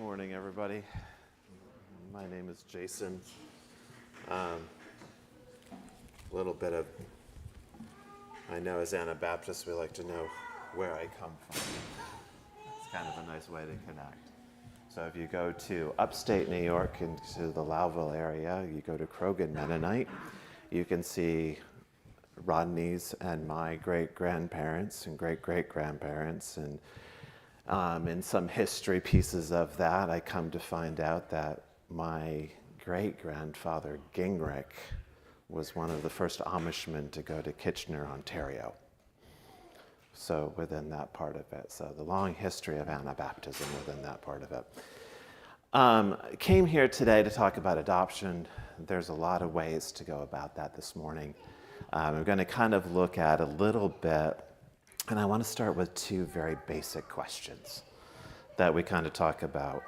morning, everybody. My name is Jason. A little bit of, I know as Anabaptists, we like to know where I come from. It's kind of a nice way to connect. So if you go to upstate New York into the Lowville area, you go to Krogan Mennonite, you can see Rodney's and my great-grandparents and great-great-grandparents, and in some history pieces of that, I come to find out that my great-grandfather Gingrich was one of the first Amishmen to go to Kitchener, Ontario. So within that part of it. So the long history of Anabaptism within that part of it. Came here today to talk about adoption. There's a lot of ways to go about that this morning. We're going to kind of look at a little bit, and I want to start with two very basic questions that we kind of talk about.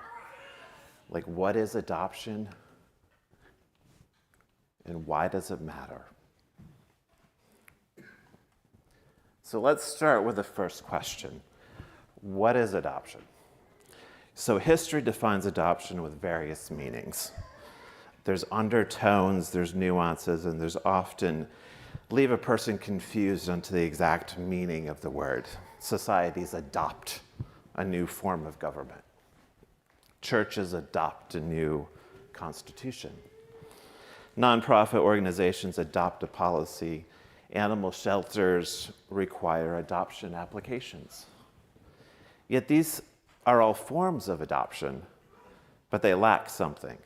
Like, what is adoption? And why does it matter? So let's start with the first question. What is adoption? So history defines adoption with various meanings. There's undertones, there's nuances, and there's often leave a person confused onto the exact meaning of the word. Societies adopt a new form of government. Churches adopt a new constitution. Nonprofit organizations adopt a policy. Animal shelters require adoption applications. Yet these are all forms of adoption, but they lack something.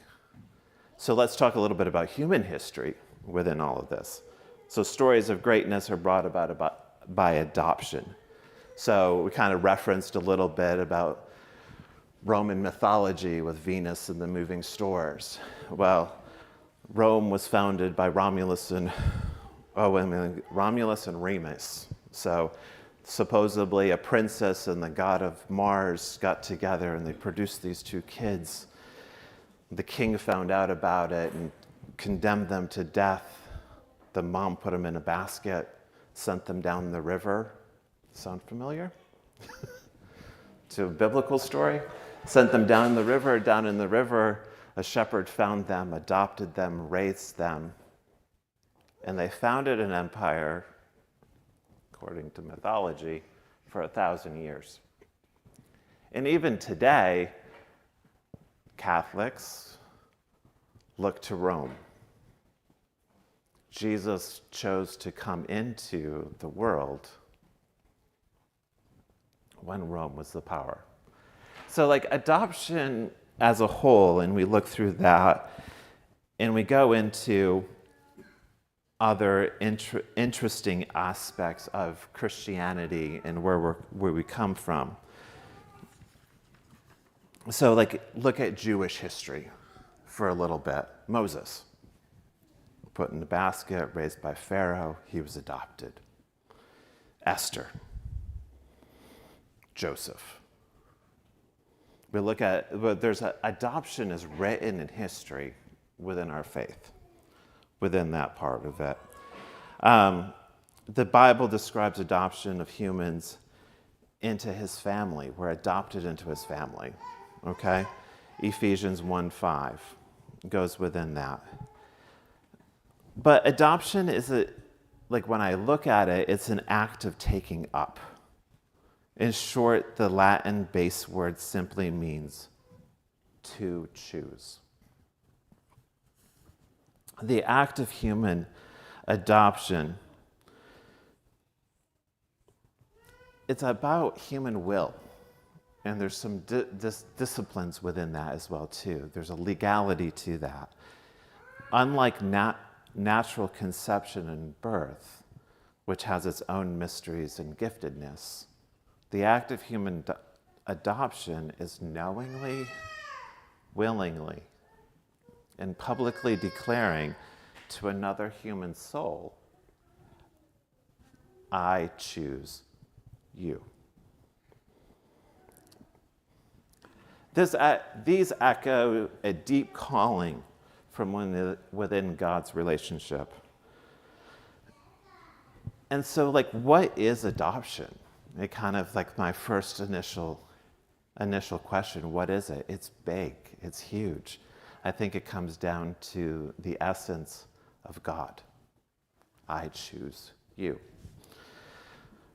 So let's talk a little bit about human history within all of this. So stories of greatness are brought about by adoption. So we kind of referenced a little bit about Roman mythology with Venus and the moving stores. Well, Rome was founded by Romulus and Remus. So supposedly a princess and the god of Mars got together and they produced these two kids. The king found out about it and condemned them to death. The mom put them in a basket, sent them down the river. Sound familiar? To a biblical story? Sent them down the river. Down in the river, a shepherd found them, adopted them, raised them, and they founded an empire, according to mythology, for 1,000 years. And even today, Catholics look to Rome. Jesus chose to come into the world when Rome was the power. So like adoption as a whole, and we look through that, and we go into other interesting aspects of Christianity and where we come from. So like look at Jewish history for a little bit. Moses, put in a basket, raised by Pharaoh, he was adopted. Esther, Joseph. We look at, adoption is written in history within our faith, within that part of it. The Bible describes adoption of humans into his family. We're adopted into his family, okay? Ephesians 1:5 goes within that. But adoption is when I look at it, it's an act of taking up. In short, the Latin base word simply means to choose. The act of human adoption, it's about human will. And there's some disciplines within that as well, too. There's a legality to that. Unlike natural conception and birth, which has its own mysteries and giftedness, the act of human adoption is knowingly, willingly, and publicly declaring to another human soul, I choose you. These echo a deep calling from within God's relationship. And so, what is adoption? It kind of my first initial initial question, what is it? It's big, it's huge. I think it comes down to the essence of God. I choose you.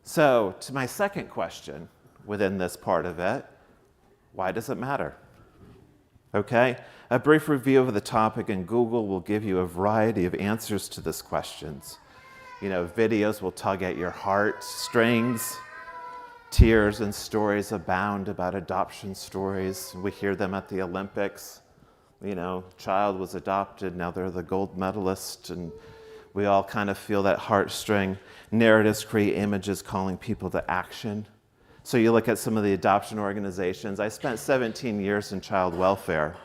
So, to my second question within this part of it, why does it matter? Okay, a brief review of the topic in Google will give you a variety of answers to these questions. Videos will tug at your heartstrings. Tears and stories abound about adoption stories. We hear them at the Olympics. Child was adopted, now they're the gold medalist, and we all kind of feel that heartstring. Narratives create images calling people to action. So you look at some of the adoption organizations. I spent 17 years in child welfare,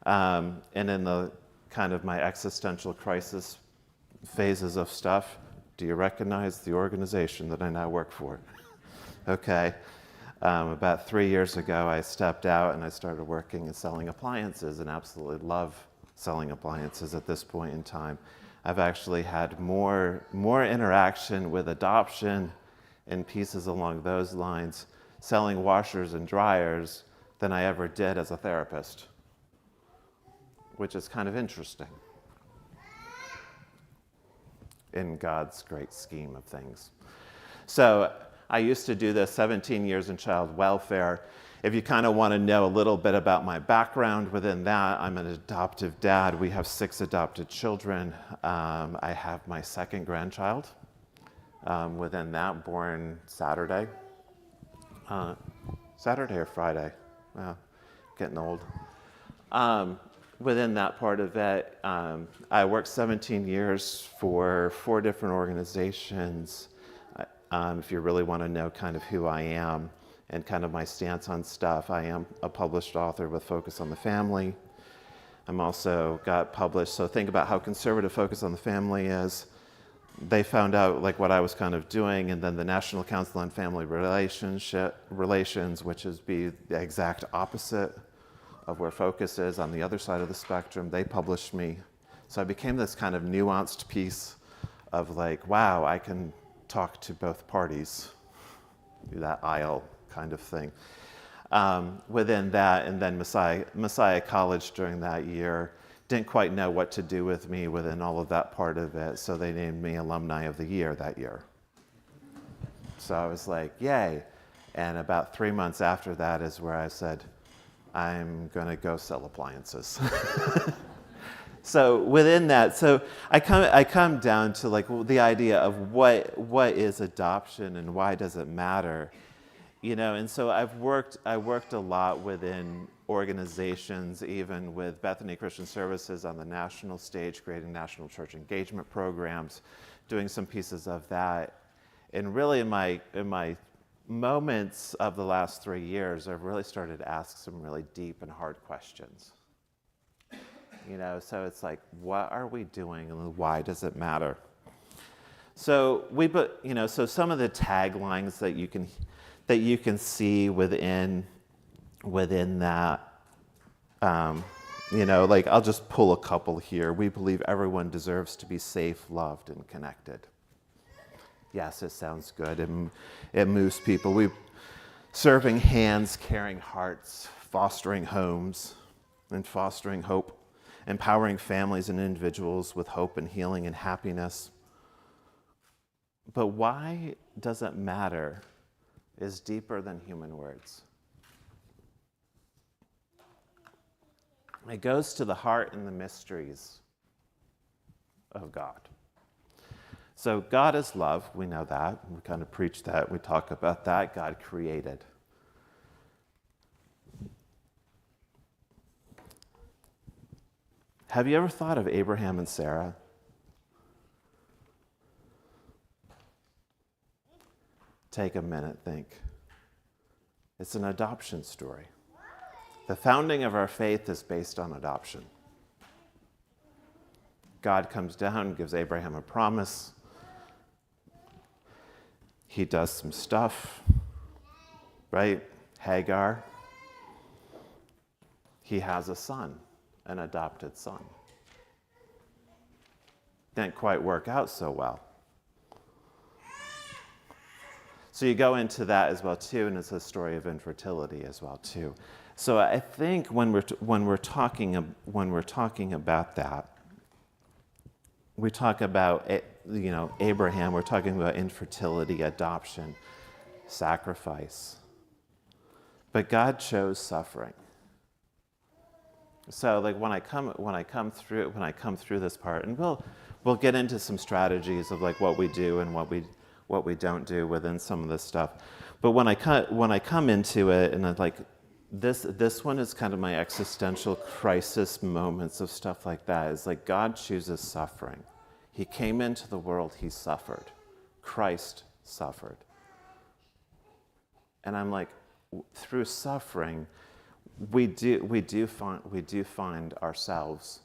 and in the kind of my existential crisis phases of stuff, do you recognize the organization that I now work for? Okay. About 3 years ago, I stepped out and I started working and selling appliances, and absolutely love selling appliances at this point in time. I've actually had more interaction with adoption and pieces along those lines, selling washers and dryers, than I ever did as a therapist, which is kind of interesting in God's great scheme of things. So I used to do this 17 years in child welfare. If you kind of want to know a little bit about my background within that, I'm an adoptive dad. We have 6 adopted children. I have my second grandchild within that, born Saturday. Saturday or Friday? Well, getting old. Within that part of it, I worked 17 years for 4 different organizations. If you really want to know kind of who I am and kind of my stance on stuff, I am a published author with Focus on the Family. I'm also got published, so think about how conservative Focus on the Family is. They found out like what I was kind of doing, and then the National Council on Family Relations, which is the exact opposite of where Focus is on the other side of the spectrum, they published me. So I became this kind of nuanced piece of like, wow, I can talk to both parties, do that aisle kind of thing. Within that, and then Messiah College during that year didn't quite know what to do with me within all of that part of it, so they named me Alumni of the Year that year. So I was like, yay. And about 3 months after that is where I said, I'm going to go sell appliances. So within that, so I come down to like the idea of what is adoption and why does it matter, And so I worked a lot within organizations, even with Bethany Christian Services on the national stage, creating national church engagement programs, doing some pieces of that, and really in my moments of the last 3 years, I've really started to ask some really deep and hard questions. So it's like, what are we doing and why does it matter? So so some of the taglines that you can see within that, like I'll just pull a couple here. We believe everyone deserves to be safe, loved, and connected. Yes, it sounds good. It moves people. Serving hands, caring hearts, fostering homes, and fostering hope. Empowering families and individuals with hope and healing and happiness. But why does it matter is deeper than human words. It goes to the heart and the mysteries of God. So God is love, we know that. We kind of preach that, we talk about that. God created. Have you ever thought of Abraham and Sarah? Take a minute, think. It's an adoption story. The founding of our faith is based on adoption. God comes down and gives Abraham a promise. He does some stuff, right? Hagar. He has a son. An adopted son. Didn't quite work out so well. So you go into that as well too, and it's a story of infertility as well too. So I think when we're talking about that, we talk about Abraham. We're talking about infertility, adoption, sacrifice. But God chose suffering. So like when I come through this part, and we'll get into some strategies of like what we do and what we don't do within some of this stuff. But when I come into it, and I'm like, this one is kind of my existential crisis moments of stuff like that. Is like God chooses suffering. He came into the world, he suffered. Christ suffered. And I'm like, through suffering, we do find ourselves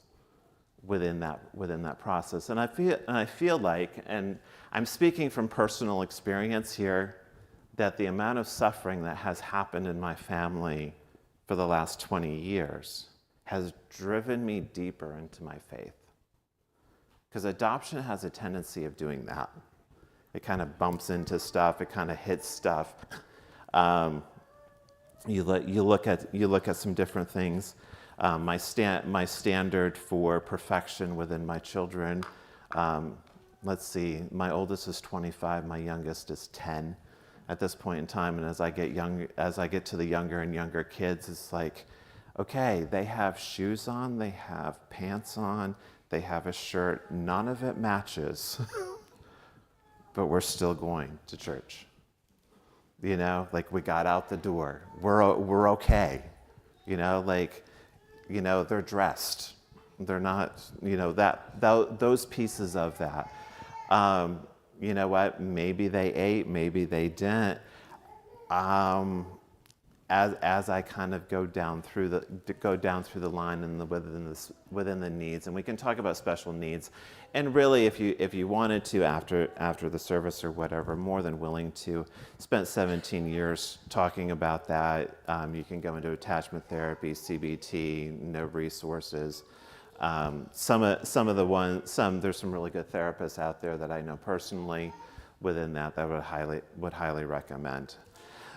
within that process. And I feel like, and I'm speaking from personal experience here, that the amount of suffering that has happened in my family for the last 20 years has driven me deeper into my faith. Because adoption has a tendency of doing that. It kind of bumps into stuff. It kind of hits stuff. You look at some different things. My standard for perfection within my children. Let's see. My oldest is 25. My youngest is 10. At this point in time, and as I get to the younger and younger kids, it's like, okay, they have shoes on, they have pants on, they have a shirt. None of it matches, but we're still going to church. Like we got out the door. We're okay. They're dressed. They're not. Those pieces of that. You know what? Maybe they ate. Maybe they didn't. As I kind of go down through the line and within the needs, and we can talk about special needs, and really, if you wanted to after the service or whatever, more than willing to. Spent 17 years talking about that. You can go into attachment therapy, CBT, no resources. There's some really good therapists out there that I know personally within that would highly recommend.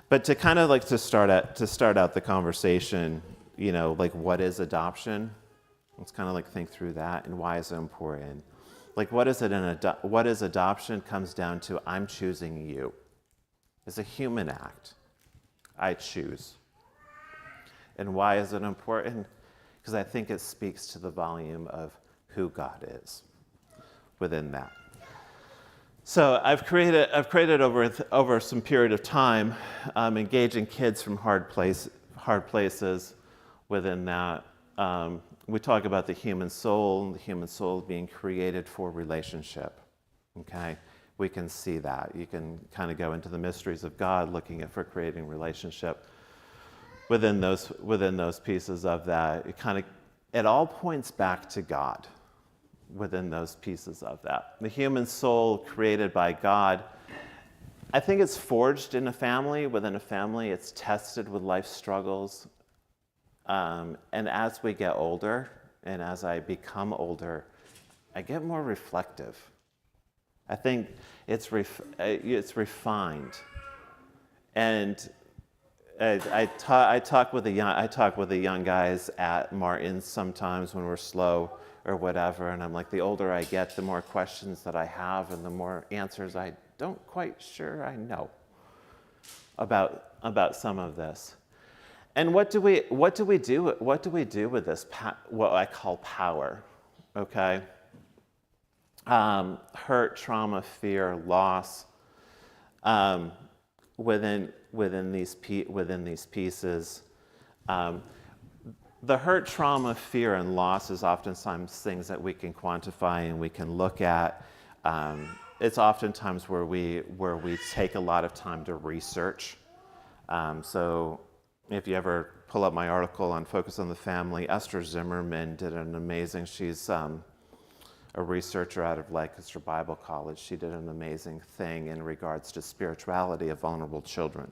But to kind of like to start out the conversation, like what is adoption? Let's kind of like think through that, and why is it important? Like what is adoption comes down to, I'm choosing you. It's a human act. I choose. And why is it important? Because I think it speaks to the volume of who God is within that. So I've created over some period of time, engaging kids from hard places within that. We talk about the human soul being created for relationship. Okay, we can see that. You can kind of go into the mysteries of God, looking for creating relationship. Within those pieces of that, it all points back to God. Within those pieces of that, the human soul created by God, I think it's forged in a family. Within a family, it's tested with life struggles, and as we get older, and as I become older, I get more reflective. I think it's refined, and I talk with the young guys at Martin's sometimes when we're slow or whatever, and I'm like, the older I get, the more questions that I have, and the more answers I don't quite sure I know about some of this. And what do we do with this? What I call power, okay? Hurt, trauma, fear, loss. Within these pieces. The hurt, trauma, fear, and loss is oftentimes things that we can quantify and we can look at. It's oftentimes where we take a lot of time to research. So if you ever pull up my article on Focus on the Family, Esther Zimmerman did an amazing, she's a researcher out of Lancaster Bible College. She did an amazing thing in regards to spirituality of vulnerable children.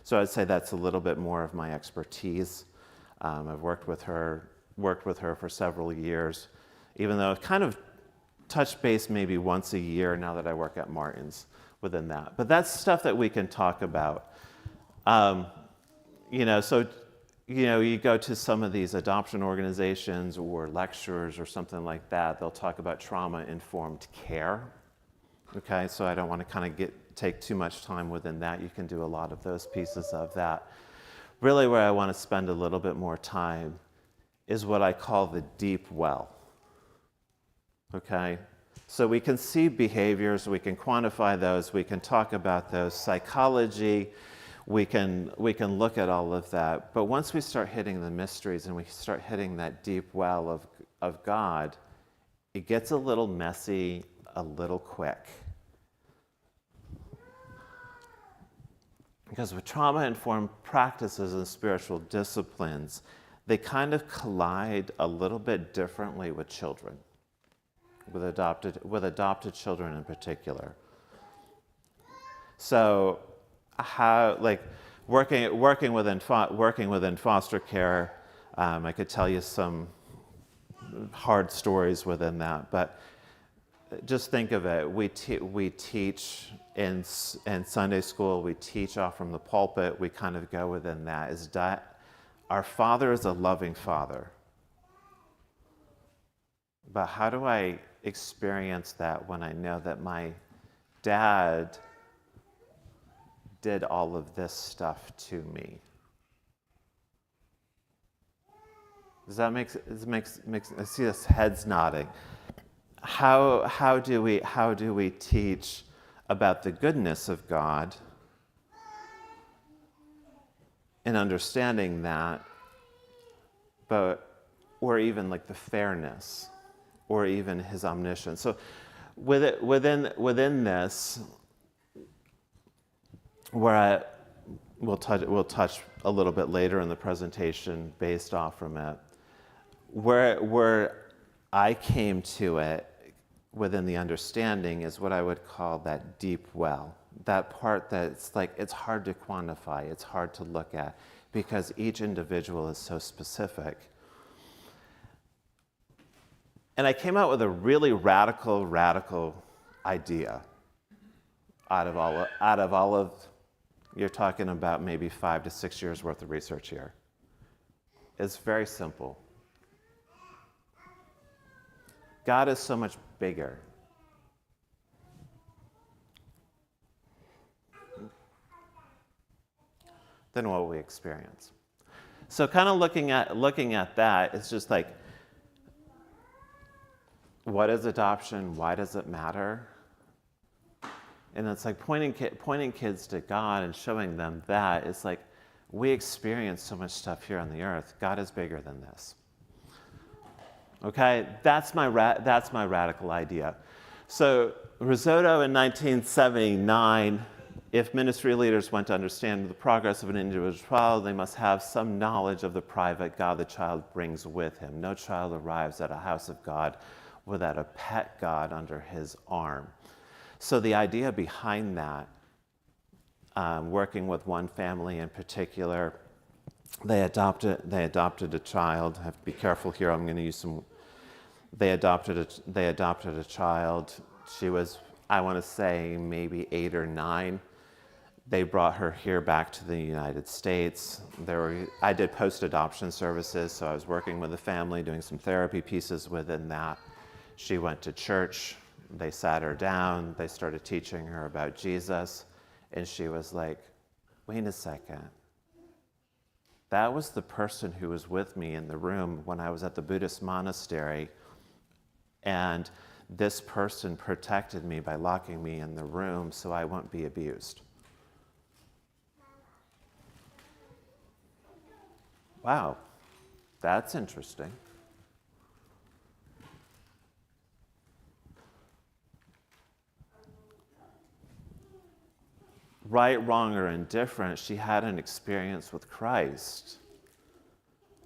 So I'd say that's a little bit more of my expertise. I've worked with her for several years, even though I've kind of touched base maybe once a year now that I work at Martin's within that. But that's stuff that we can talk about. So you go to some of these adoption organizations or lecturers or something like that, they'll talk about trauma-informed care. Okay, so I don't want to kind of take too much time within that. You can do a lot of those pieces of that. Really where I want to spend a little bit more time is what I call the deep well. Okay, so we can see behaviors, we can quantify those, we can talk about those, psychology, we can look at all of that. But once we start hitting the mysteries and we start hitting that deep well of God, it gets a little messy, a little quick. Because with trauma-informed practices and spiritual disciplines, they kind of collide a little bit differently with children, with adopted children in particular. So, how working within foster care, I could tell you some hard stories within that, but just think of it. We teach in Sunday school. We teach off from the pulpit. We kind of go within that. Our Father is a loving Father. But how do I experience that when I know that my dad did all of this stuff to me? Does that make I see this heads nodding. How do we teach about the goodness of God and understanding that, or even like the fairness, or even his omniscience? So within this, where we'll touch a little bit later in the presentation based off from it, where I came to it within the understanding is what I would call that deep well. That part that's like, it's hard to quantify, it's hard to look at, because each individual is so specific. And I came out with a really radical idea out of all of, you're talking about maybe 5 to 6 years worth of research here. It's very simple. God is so much bigger than what we experience. So kind of looking at that, it's just like, what is adoption? Why does it matter? And it's like pointing kids to God and showing them that it's like, we experience so much stuff here on the earth. God is bigger than this. Okay, that's my radical idea. So Risotto in 1979, if ministry leaders want to understand the progress of an individual child, they must have some knowledge of the private God the child brings with him. No child arrives at a house of God without a pet God under his arm. So the idea behind that, working with one family in particular, they adopted a child. I have to be careful here. I'm going to use some. They adopted a child. She was, I want to say, maybe 8 or 9. They brought her here back to the United States. I did post-adoption services, so I was working with the family, doing some therapy pieces within that. She went to church. They sat her down. They started teaching her about Jesus, and she was like, "Wait a second. That was the person who was with me in the room when I was at the Buddhist monastery, and this person protected me by locking me in the room so I won't be abused." Wow, that's interesting. Right, wrong, or indifferent, she had an experience with Christ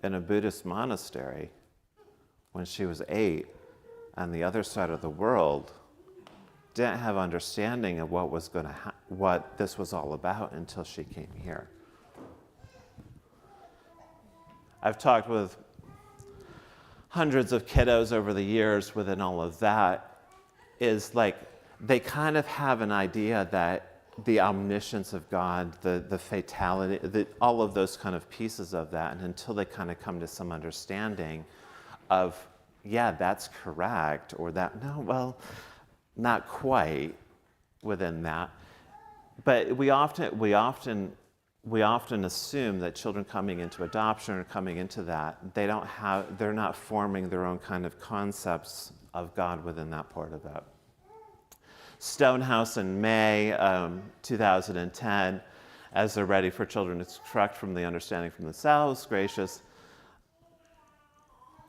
in a Buddhist monastery when she was 8 on the other side of the world, didn't have understanding of what this was all about until she came here. I've talked with hundreds of kiddos over the years within all of that, is like they kind of have an idea that the omniscience of God, the fatality, all of those kind of pieces of that, and until they kind of come to some understanding of, yeah, that's correct, or that, no, well, not quite within that. But we often assume that children coming into adoption or coming into that, they're not forming their own kind of concepts of God within that part of it. Stonehouse in May 2010, as they're ready for children to extract from the understanding from themselves, gracious.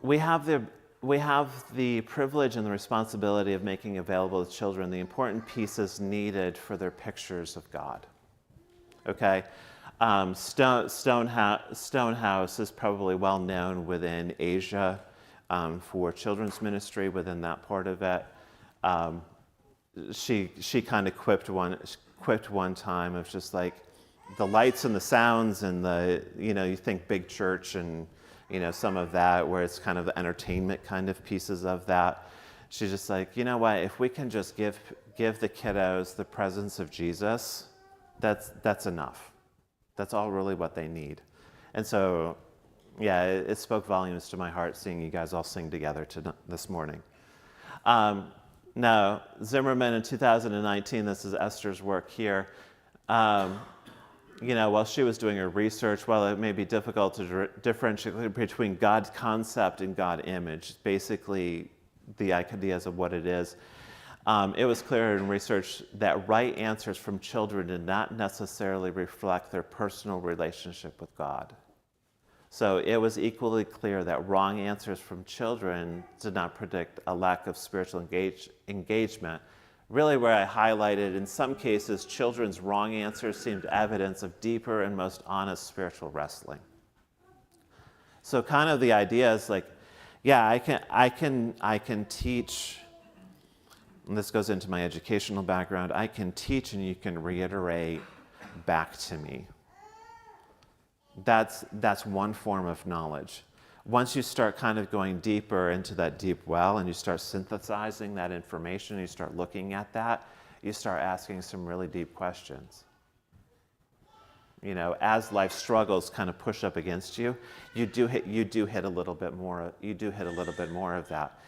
We have the privilege and the responsibility of making available to children the important pieces needed for their pictures of God. Okay? Stonehouse is probably well known within Asia for children's ministry within that part of it. She kind of quipped one time of just like the lights and the sounds and you think big church and some of that where it's kind of the entertainment kind of pieces of that. She's just like, you know what, if we can just give the kiddos the presence of Jesus, that's enough. That's all really what they need. And so, yeah, it spoke volumes to my heart seeing you guys all sing together this morning. Now, Zimmerman in 2019, this is Esther's work here. While she was doing her research, while it may be difficult to differentiate between God's concept and God image, basically the ideas of what it is, it was clear in research that right answers from children did not necessarily reflect their personal relationship with God. So it was equally clear that wrong answers from children did not predict a lack of spiritual engagement. Really where I highlighted, in some cases, children's wrong answers seemed evidence of deeper and most honest spiritual wrestling. So kind of the idea is like, yeah, I can teach, and this goes into my educational background, I can teach and you can reiterate back to me. That's one form of knowledge. Once you start kind of going deeper into that deep well and you start synthesizing that information, you start looking at that, you start asking some really deep questions. As life struggles kind of push up against you, you do hit a little bit more of that.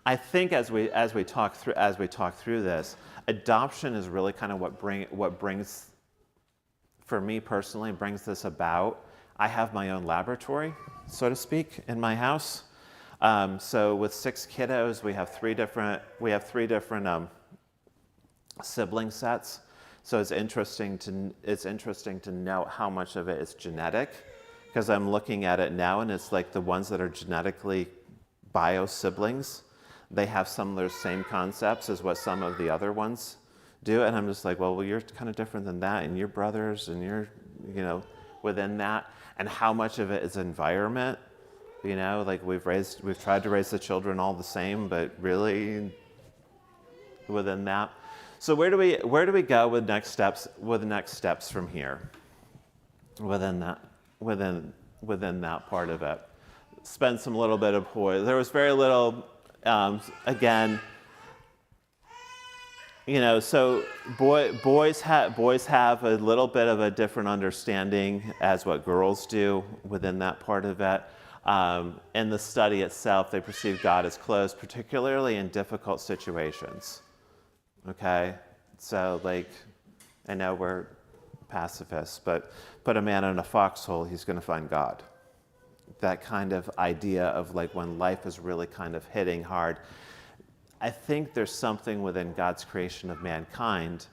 I think as we talk through this, adoption is really kind of what brings, for me personally, brings this about. I have my own laboratory, so to speak, in my house. So with 6 kiddos, we have three different sibling sets. So it's interesting to note how much of it is genetic, because I'm looking at it now, and it's like the ones that are genetically bio siblings, they have some of those same concepts as what some of the other ones do, and I'm just like, well, you're kind of different than that, and your brothers, and you're, within that, and how much of it is environment, like we've tried to raise the children all the same, but really within that. So where do we go with next steps from here? Within that part of it, spend some little bit of poise. There was very little. Again, so boys have a little bit of a different understanding as what girls do within that part of it. In the study itself, they perceive God as close, particularly in difficult situations. Okay, so like, I know we're pacifists, but put a man in a foxhole, he's going to find God. That kind of idea of like when life is really kind of hitting hard. I think there's something within God's creation of mankind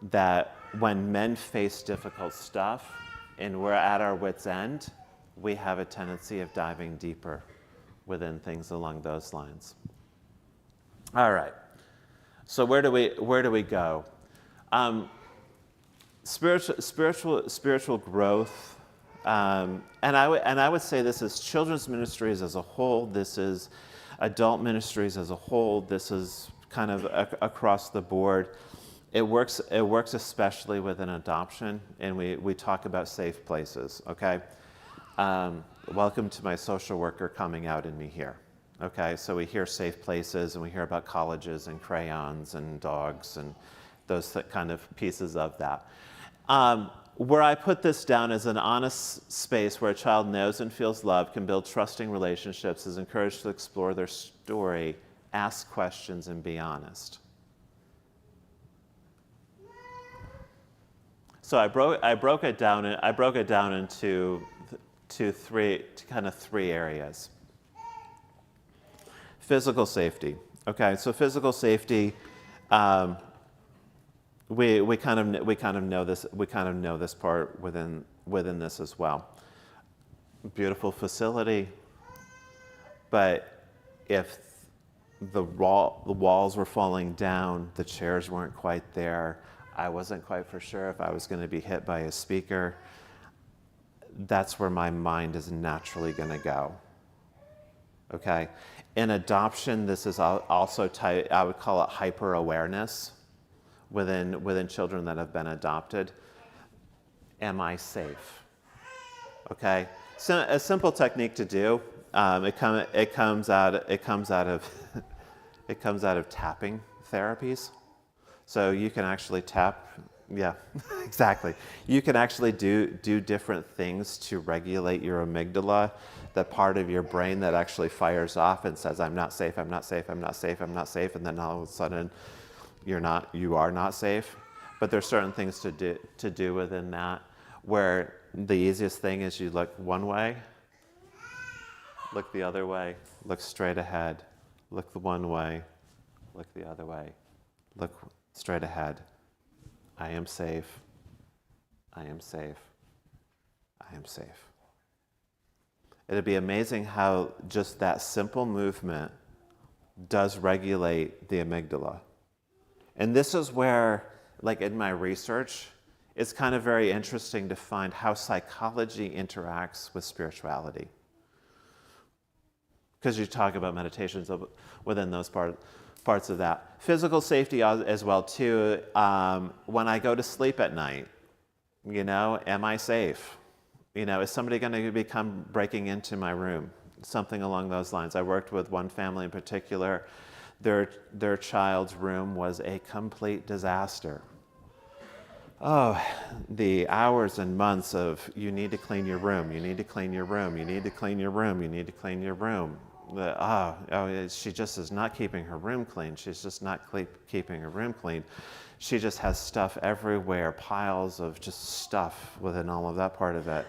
that when men face difficult stuff and we're at our wits' end, we have a tendency of diving deeper within things along those lines. All right. So where do we go? Spiritual growth. And I would say this is children's ministries as a whole. This is adult ministries as a whole. This is kind of across the board. It works especially within adoption, and we talk about safe places. Okay, welcome to my social worker coming out in me here. Okay, so we hear safe places and we hear about colleges and crayons and dogs and those kind of pieces of that. Where I put this down as an honest space where a child knows and feels loved, can build trusting relationships, is encouraged to explore their story, ask questions, and be honest. So I broke it down into three areas. Physical safety. Okay, so physical safety. We kind of know this part within this as well. Beautiful facility, but if the walls were falling down, the chairs weren't quite there, I wasn't quite for sure if I was going to be hit by a speaker, that's where my mind is naturally going to go. Okay? In adoption, this is also I would call it hyper-awareness within children that have been adopted. Am I safe? Okay? So a simple technique to do, it comes out of tapping therapies. So you can actually tap, yeah, exactly. You can actually do different things to regulate your amygdala, the part of your brain that actually fires off and says, I'm not safe, I'm not safe, I'm not safe, I'm not safe, and then all of a sudden you are not safe. But there's certain things to do within that, where the easiest thing is you look one way, look the other way, look straight ahead, look the one way, look the other way, look straight ahead. I am safe. I am safe. I am safe. It'd be amazing how just that simple movement does regulate the amygdala. And this is where, like in my research, it's kind of very interesting to find how psychology interacts with spirituality. Because you talk about meditations within those parts of that. Physical safety as well too. When I go to sleep at night, am I safe? Is somebody going to become breaking into my room? Something along those lines. I worked with one family in particular. Their child's room was a complete disaster. Oh, the hours and months of you need to clean your room, you need to clean your room, you need to clean your room, you need to clean your room. She just is not keeping her room clean. She's just not keeping her room clean. She just has stuff everywhere, piles of just stuff within all of that part of it.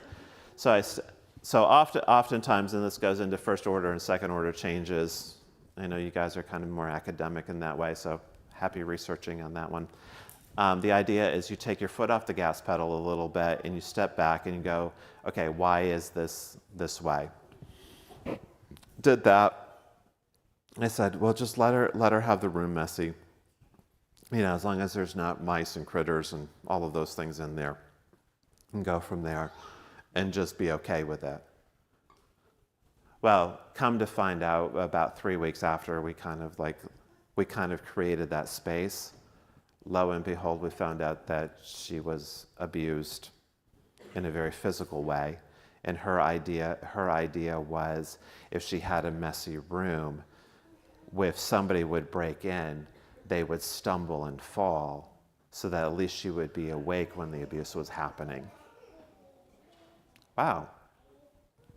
So oftentimes, and this goes into first order and second order changes. I know you guys are kind of more academic in that way, so happy researching on that one. The idea is you take your foot off the gas pedal a little bit and you step back and you go, okay, why is this way? Did that. I said, well, just let her have the room messy. As long as there's not mice and critters and all of those things in there, and go from there and just be okay with it. Well, come to find out, about 3 weeks after we kind of created that space, lo and behold, we found out that she was abused in a very physical way. And her idea was, if she had a messy room, if somebody would break in, they would stumble and fall, so that at least she would be awake when the abuse was happening. Wow.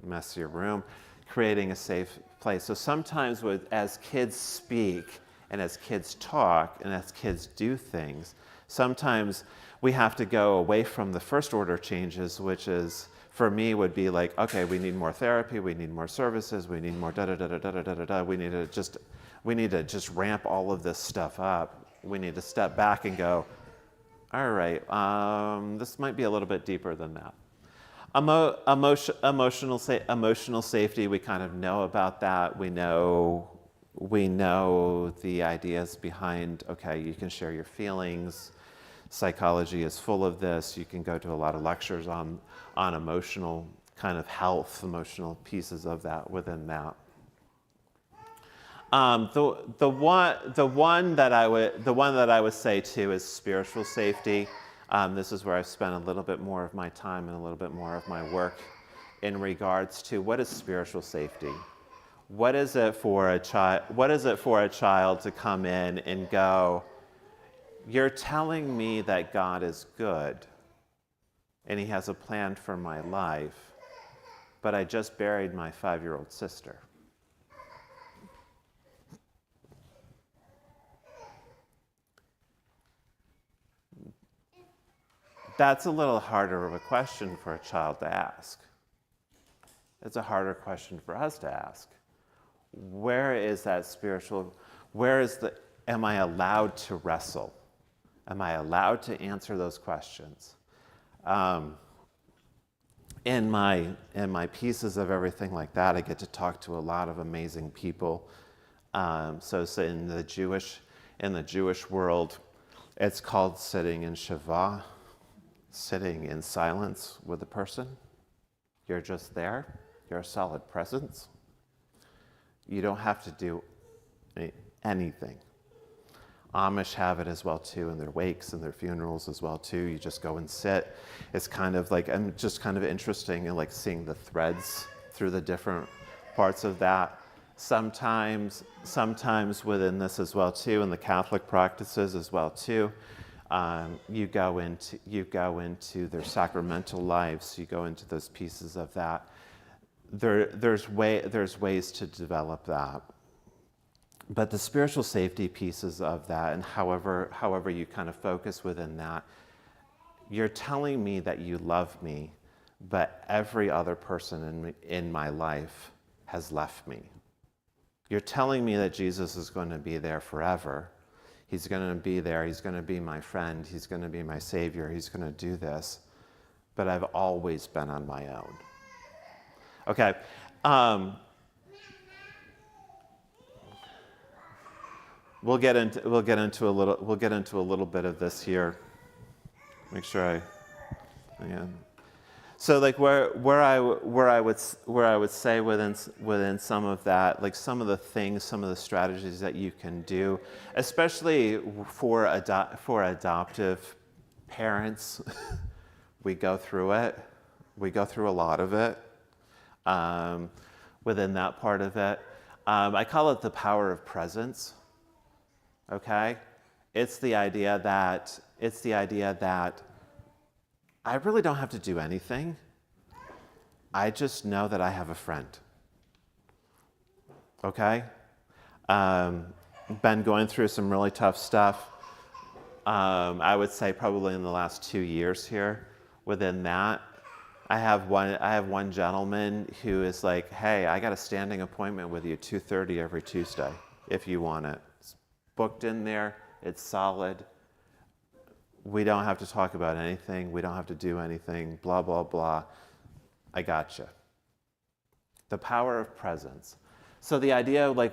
Messier room, creating a safe place. So sometimes as kids speak, and as kids talk, and as kids do things, sometimes we have to go away from the first order changes, which is, for me, would be like, okay, we need more therapy, we need more services, we need more da-da-da-da-da-da-da-da. We need to just ramp all of this stuff up. We need to step back and go, all right, this might be a little bit deeper than that. Emotional safety, we kind of know about that. We know the ideas behind, okay, you can share your feelings. Psychology is full of this. You can go to a lot of lectures on emotional kind of health, emotional pieces of that within that. The one that I would say too is spiritual safety. This is where I've spent a little bit more of my time and a little bit more of my work in regards to what is spiritual safety. What is it for a child? What is it for a child to come in and go, "You're telling me that God is good and he has a plan for my life, but I just buried my 5-year-old sister." That's a little harder of a question for a child to ask. It's a harder question for us to ask. Where is that spiritual, am I allowed to wrestle? Am I allowed to answer those questions? In my pieces of everything like that, I get to talk to a lot of amazing people. So in the Jewish world, it's called sitting in Shiva, sitting in silence with a person. You're just there. You're a solid presence. You don't have to do anything. Amish have it as well too, in their wakes and their funerals as well too. You just go and sit. It's kind of like, and just kind of interesting, and like seeing the threads through the different parts of that. Sometimes within this as well too, in the Catholic practices as well too, you go into their sacramental lives. You go into those pieces of that. There's ways to develop that. But the spiritual safety pieces of that, and however you kind of focus within that, you're telling me that you love me, but every other person in my life has left me. You're telling me that Jesus is going to be there forever. He's going to be there. He's going to be my friend. He's going to be my savior. He's going to do this. But I've always been on my own. Okay. We'll get into a little bit of this here. Make sure So like where I would say within some of that, like some of the things, some of the strategies that you can do, especially for adoptive parents, we go through it. We go through a lot of it. Within that part of it, I call it the power of presence. Okay, it's the idea that I really don't have to do anything. I just know that I have a friend. Okay, been going through some really tough stuff. I would say probably in the last 2 years here. Within that, I have one gentleman who is like, "Hey, I got a standing appointment with you 2:30 every Tuesday if you want it. It's booked in there. It's solid. We don't have to talk about anything. We don't have to do anything. Blah blah blah. I got you." The power of presence. So the idea, with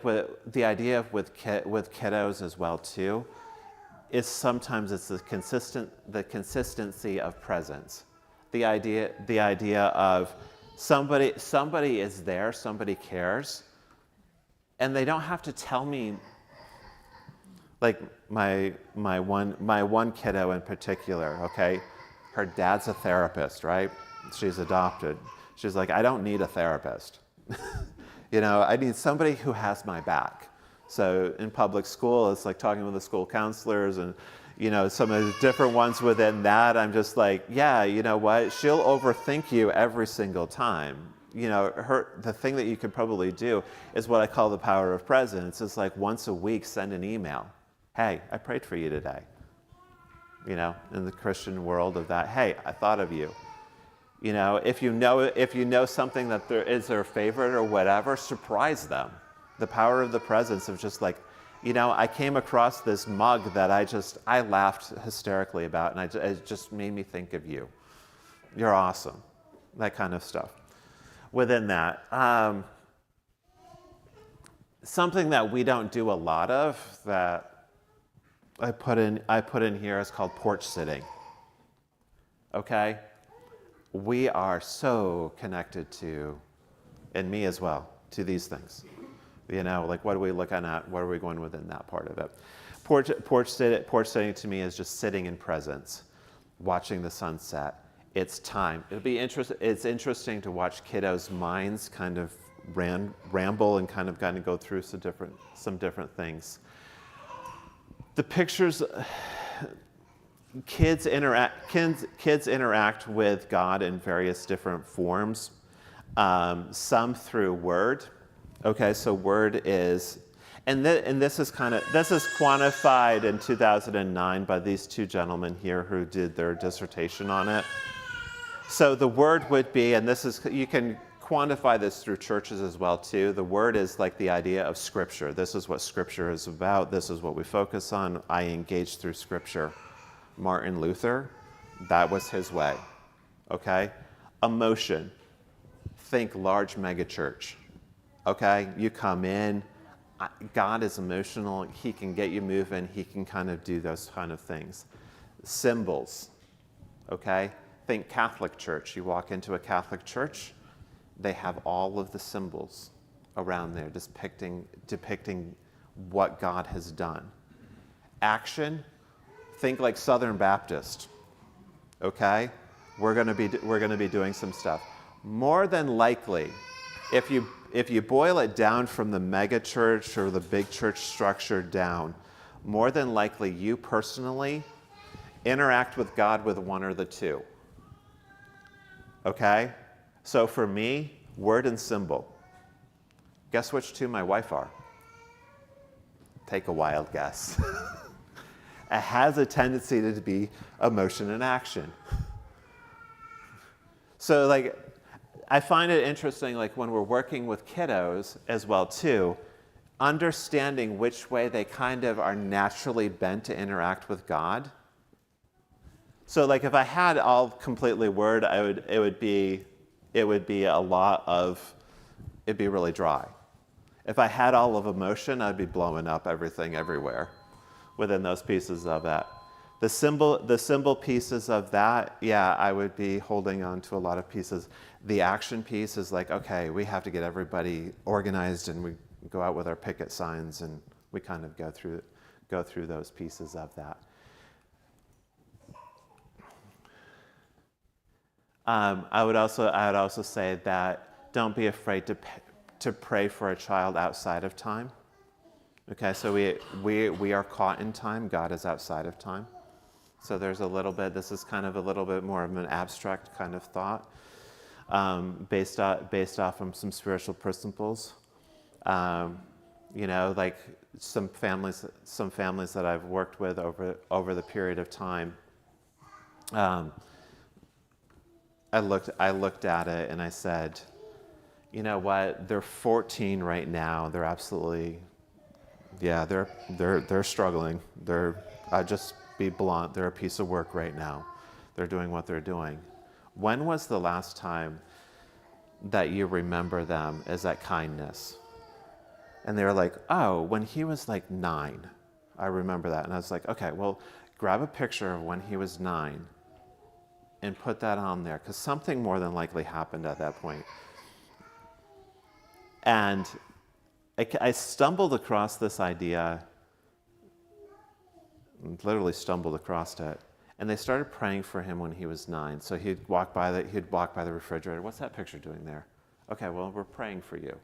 kiddos as well too, is sometimes it's the consistency of presence. The idea of somebody is there, somebody cares, and they don't have to tell me. Like my one kiddo in particular, okay, her dad's a therapist, right? She's adopted. She's like, "I don't need a therapist. I need somebody who has my back." So in public school, it's like talking with the school counselors and, some of the different ones within that. I'm just like, yeah, you know what? She'll overthink you every single time. The thing that you could probably do is what I call the power of presence. It's like once a week, send an email. "Hey, I prayed for you today." In the Christian world of that, "Hey, I thought of you." If you know something that is their favorite or whatever, surprise them. The power of the presence of just like, I came across this mug that I laughed hysterically about, and it just made me think of you. You're awesome. That kind of stuff. Within that, something that we don't do a lot of that I put in here is called porch sitting. Okay? We are so connected to, and me as well, to these things. Like what are we looking at? What are we going within that part of it? Porch sitting to me is just sitting in presence, watching the sunset. It's time. It's interesting to watch kiddos' minds kind of ramble and kind of go through some different things. The pictures, kids interact with God in various different forms. Some through word. Okay, so word is, and this is quantified in 2009 by these two gentlemen here who did their dissertation on it. So the word would be, and this is, you can quantify this through churches as well too. The word is like the idea of Scripture. This is what Scripture is about. This is what we focus on. I engage through Scripture. Martin Luther, that was his way. Okay? Emotion. Think large megachurch. Okay? You come in. God is emotional. He can get you moving. He can kind of do those kind of things. Symbols. Okay? Think Catholic Church. You walk into a Catholic church, they have all of the symbols around there depicting what God has done. Action, think like Southern Baptist. Okay? We're going to be doing some stuff. More than likely, if you boil it down from the mega church or the big church structure down, more than likely you personally interact with God with one or the two. Okay? So for me, word and symbol. Guess which two my wife are? Take a wild guess. It has a tendency to be emotion and action. So like, I find it interesting, like when we're working with kiddos as well too, understanding which way they kind of are naturally bent to interact with God. So like if I had all completely word, it would be really dry. If I had all of emotion, I'd be blowing up everything everywhere within those pieces of that. The symbol pieces of that, yeah, I would be holding on to a lot of pieces. The action piece is like, okay, we have to get everybody organized, and we go out with our picket signs, and we kind of go through those pieces of that. I would also say that don't be afraid to pray for a child outside of time. Okay, so we are caught in time. God is outside of time. So there's a little bit. This is kind of a little bit more of an abstract kind of thought, based off of some spiritual principles. Like some families that I've worked with over the period of time. I looked at it and I said, you know what? They're 14 right now. They're absolutely, yeah, they're struggling. I'll just be blunt. They're a piece of work right now. They're doing what they're doing. When was the last time that you remember them as that kindness? And they were like, oh, when he was like 9. I remember that. And I was like, okay, well, grab a picture of when he was 9 and put that on there, because something more than likely happened at that point. And I stumbled across this idea, literally stumbled across it, and they started praying for him when he was 9. So he'd walk by the refrigerator. What's that picture doing there? Okay, well, we're praying for you.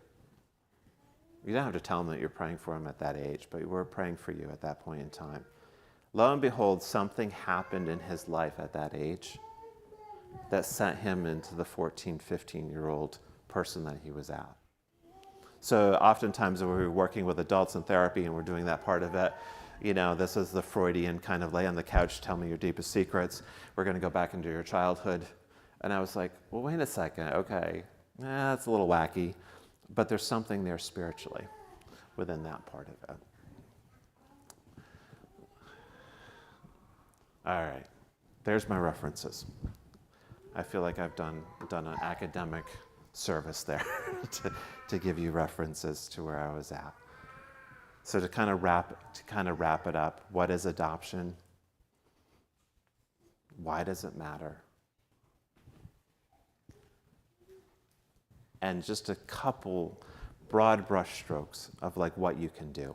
You don't have to tell him that you're praying for him at that age, but we're praying for you at that point in time. Lo and behold, something happened in his life at that age that sent him into the 14, 15-year-old person that he was at. So oftentimes when we're working with adults in therapy and we're doing that part of it, this is the Freudian kind of lay on the couch, tell me your deepest secrets. We're going to go back into your childhood. And I was like, well, wait a second. Okay, that's a little wacky. But there's something there spiritually within that part of it. All right, there's my references. I feel like I've done an academic service there to give you references to where I was at. So to kind of wrap it up, what is adoption? Why does it matter? And just a couple broad brush strokes of like what you can do.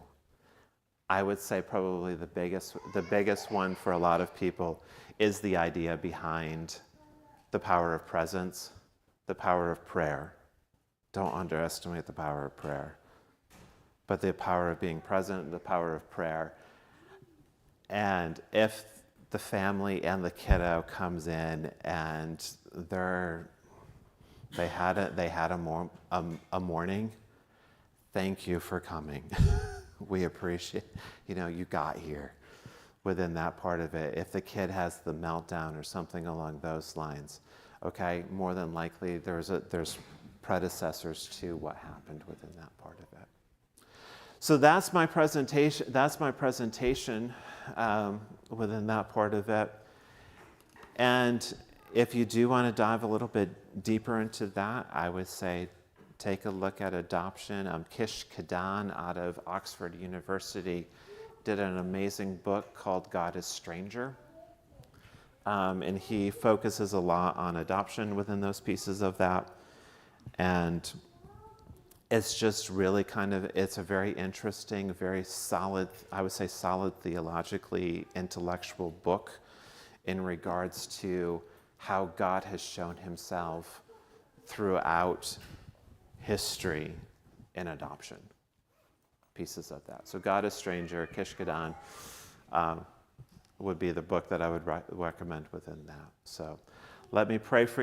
I would say probably the biggest one for a lot of people is the idea behind the power of presence, the power of prayer, don't underestimate the power of prayer, but the power of being present, the power of prayer. And if the family and the kiddo comes in and they had a morning, thank you for coming. We appreciate, you got here within that part of it. If the kid has the meltdown or something along those lines, okay, more than likely there's predecessors to what happened within that part of it. So that's my presentation. Within that part of it. And if you do want to dive a little bit deeper into that, I would say take a look at adoption. Kish Kadan out of Oxford University did an amazing book called God is Stranger. And he focuses a lot on adoption within those pieces of that. And it's just really it's a very interesting, very solid, I would say solid theologically intellectual book in regards to how God has shown himself throughout history in adoption. Pieces of that. So God is Stranger, Kish Kadan would be the book that I would recommend within that. So let me pray for you.